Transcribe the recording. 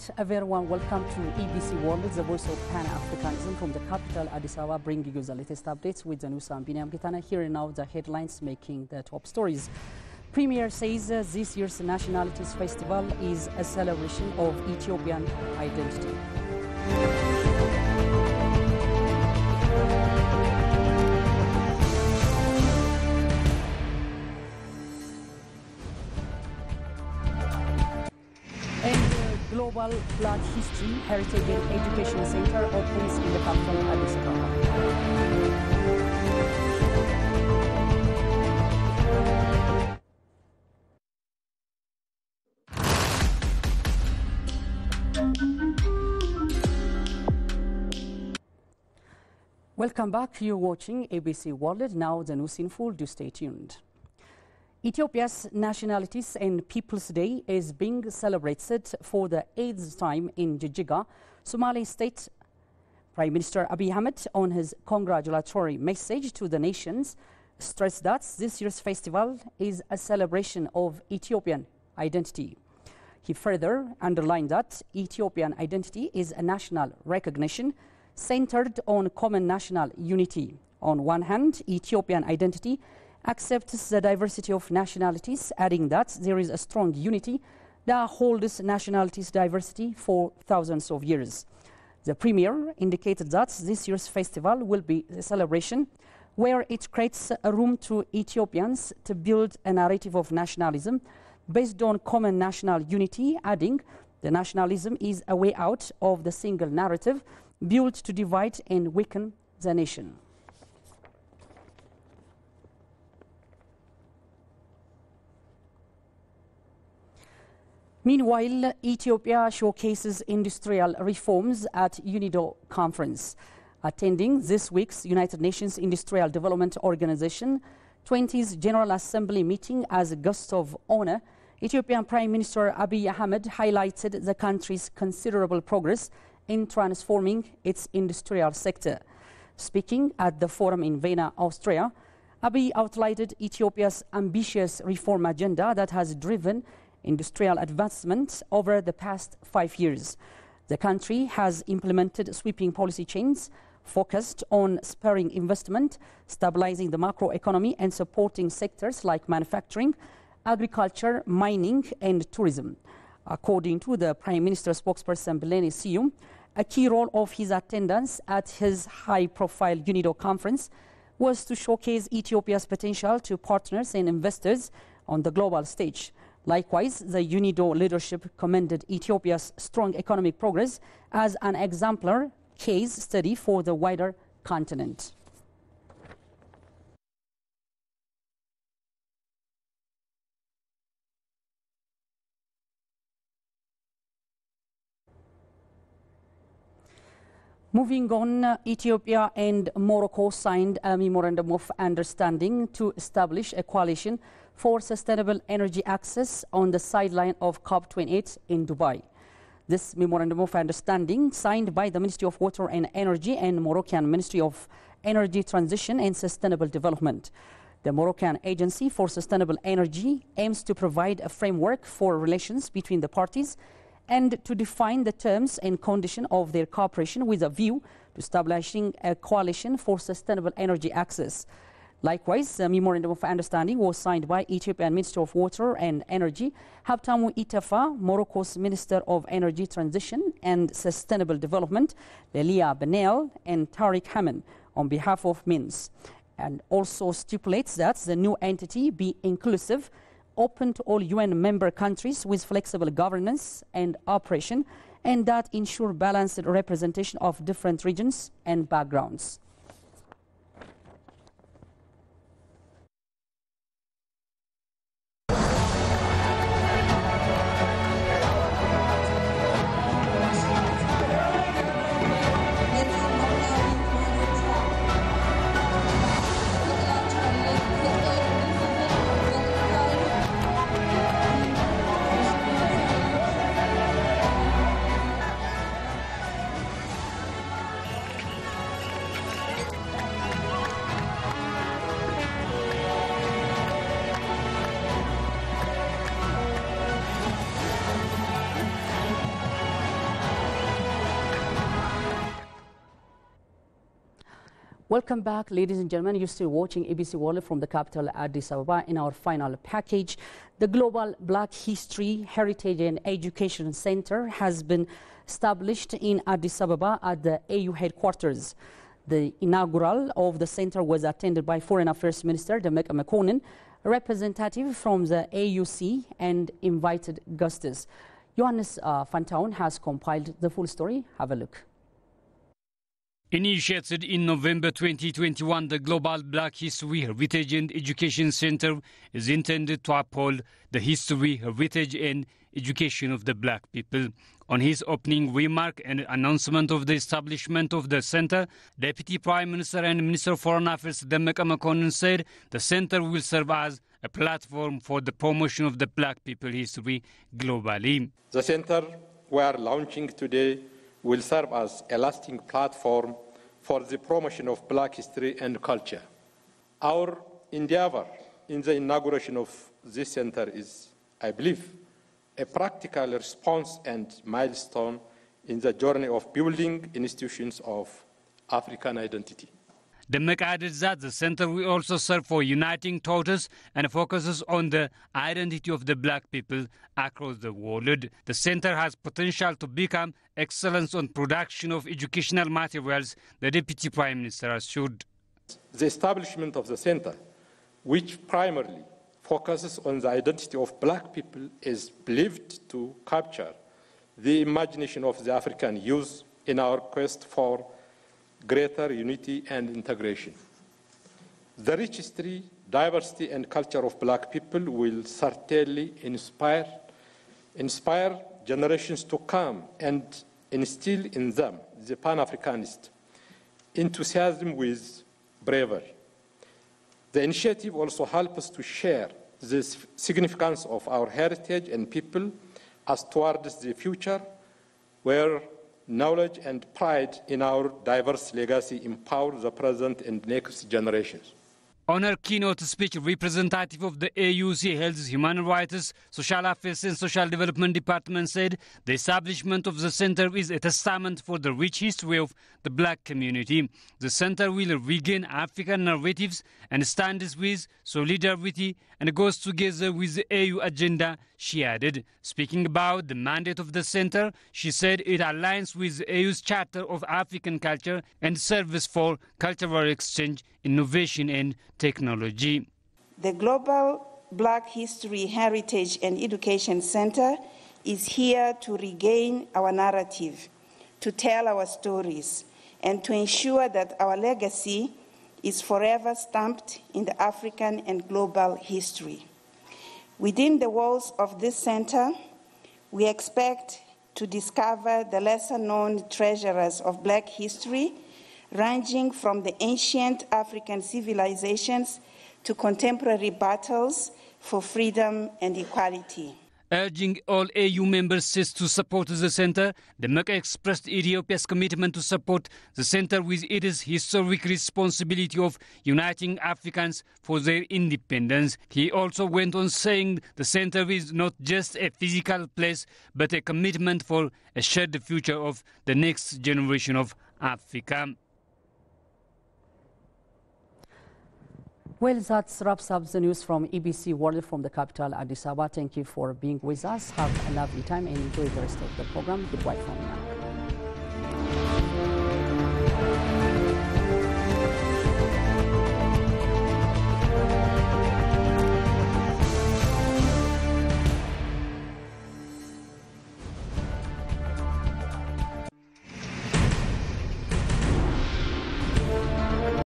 right, a very warm welcome to ABC World, the voice of Pan-Africanism from the capital, Addis Ababa, bringing you the latest updates with the news. I'm Binyam Gitana. Here and now, the headlines making the top stories. Premier says this year's Nationalities Festival is a celebration of Ethiopian identity. Global Black History, Heritage and Education Center opens in the capital, Addis Ababa. Welcome back. You're watching ABC World. Now the news in full. Do stay tuned. Ethiopia's Nationalities and Peoples Day is being celebrated for the 8th time in Jijjiga, Somali State. Prime Minister Abiy Ahmed, on his congratulatory message to the nations, stressed that this year's festival is a celebration of Ethiopian identity. He further underlined that Ethiopian identity is a national recognition centered on common national unity. On one hand, Ethiopian identity accepts the diversity of nationalities, adding that there is a strong unity that holds nationalities diversity for thousands of years. The Premier indicated that this year's festival will be a celebration where it creates a room to Ethiopians to build a narrative of nationalism based on common national unity, adding the nationalism is a way out of the single narrative built to divide and weaken the nation. Meanwhile, Ethiopia showcases industrial reforms at UNIDO conference. Attending this week's United Nations Industrial Development Organization 20th General Assembly meeting as a guest of honor, Ethiopian Prime Minister Abiy Ahmed highlighted the country's considerable progress in transforming its industrial sector. Speaking at the forum in Vienna, Austria, Abiy outlined Ethiopia's ambitious reform agenda that has driven industrial advancement over the past 5 years. The country has implemented sweeping policy changes focused on spurring investment, stabilizing the macroeconomy and supporting sectors like manufacturing, agriculture, mining and tourism. According to the Prime Minister's spokesperson Bilene Siyum, a key role of his attendance at his high-profile UNIDO conference was to showcase Ethiopia's potential to partners and investors on the global stage. Likewise, the UNIDO leadership commended Ethiopia's strong economic progress as an exemplar case study for the wider continent. Moving on, Ethiopia and Morocco signed a memorandum of understanding to establish a coalition for sustainable energy access on the sideline of COP28 in Dubai. This memorandum of understanding, signed by the Ministry of Water and Energy and Moroccan Ministry of Energy Transition and Sustainable Development. The Moroccan Agency for Sustainable Energy aims to provide a framework for relations between the parties and to define the terms and conditions of their cooperation with a view to establishing a coalition for sustainable energy access. Likewise, the memorandum of understanding was signed by Ethiopian Minister of Water and Energy, Habtamu Itafa, Morocco's Minister of Energy Transition and Sustainable Development, Lelia Benel, and Tariq Hamen on behalf of MINS, and also stipulates that the new entity be inclusive, open to all UN member countries with flexible governance and operation, and that ensure balanced representation of different regions and backgrounds. Welcome back, ladies and gentlemen. You're still watching ABC World from the capital, Addis Ababa. In our final package, the Global Black History, Heritage and Education Center has been established in Addis Ababa at the AU headquarters. The inaugural of the center was attended by Foreign Affairs Minister Demeke Mekonnen, a representative from the AUC, and invited guests. Johannes Fantaun has compiled the full story. Have a look. Initiated in November 2021, the Global Black History, Heritage and Education Center is intended to uphold the history, heritage and education of the black people. On his opening remark and announcement of the establishment of the center, Deputy Prime Minister and Minister of Foreign Affairs Demeke Mekonnen said the center will serve as a platform for the promotion of the black people history globally. The center we are launching today will serve as a lasting platform for the promotion of black history and culture. Our endeavor in the inauguration of this center is, I believe, a practical response and milestone in the journey of building institutions of African identity. Demeke added that the center will also serve for uniting thoughts and focuses on the identity of the black people across the world. The center has potential to become excellence on production of educational materials, the Deputy Prime Minister assured. The establishment of the center, which primarily focuses on the identity of black people, is believed to capture the imagination of the African youth in our quest for greater unity and integration. The rich history, diversity, and culture of black people will certainly inspire generations to come and instill in them the Pan-Africanist enthusiasm with bravery. The initiative also helps us to share the significance of our heritage and people as towards the future, where knowledge and pride in our diverse legacy empower the present and next generations. On her keynote speech, representative of the AUC Health, Human Rights, Social Affairs and Social Development Department said the establishment of the center is a testament for the rich history of the black community. The center will regain African narratives and stands with solidarity and goes together with the AU agenda, she added. Speaking about the mandate of the center, she said it aligns with the AU's Charter of African Culture and serves for cultural exchange, innovation and technology. The Global Black History, Heritage and Education Center is here to regain our narrative, to tell our stories, and to ensure that our legacy is forever stamped in the African and global history. Within the walls of this center, we expect to discover the lesser-known treasures of black history, ranging from the ancient African civilizations to contemporary battles for freedom and equality. Urging all AU member states to support the center, Demeke expressed Ethiopia's commitment to support the center with its historic responsibility of uniting Africans for their independence. He also went on saying the center is not just a physical place, but a commitment for a shared future of the next generation of Africa. Well, that wraps up the news from ABC World from the capital, Addis Ababa. Thank you for being with us. Have a lovely time and enjoy the rest of the program. Goodbye from now.